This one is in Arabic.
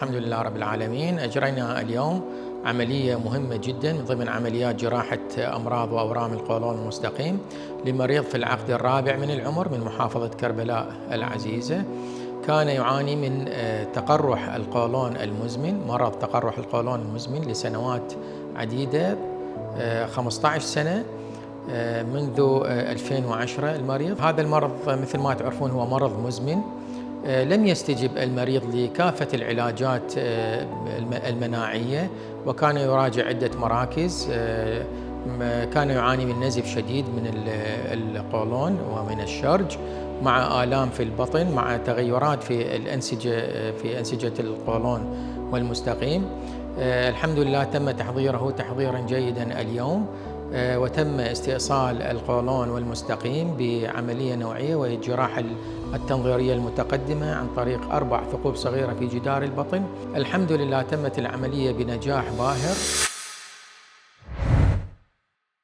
الحمد لله رب العالمين. أجرينا اليوم عملية مهمة جدا من ضمن عمليات جراحة أمراض وأورام القولون المستقيم لمريض في العقد الرابع من العمر من محافظة كربلاء العزيزة. كان يعاني من تقرح القولون المزمن، مرض تقرح القولون المزمن لسنوات عديدة، 15 سنة منذ 2010 المريض. هذا المرض مثل ما تعرفون هو مرض مزمن. لم يستجب المريض لكافة العلاجات المناعية، وكان يراجع عدة مراكز. كان يعاني من نزف شديد من القولون ومن الشرج، مع آلام في البطن، مع تغيرات في أنسجة القولون والمستقيم. الحمد لله تم تحضيره تحضيرا جيدا اليوم، وتم استئصال القولون والمستقيم بعملية نوعية وهي الجراحة التنظيرية المتقدمة عن طريق 4 ثقوب صغيرة في جدار البطن. الحمد لله تمت العملية بنجاح باهر.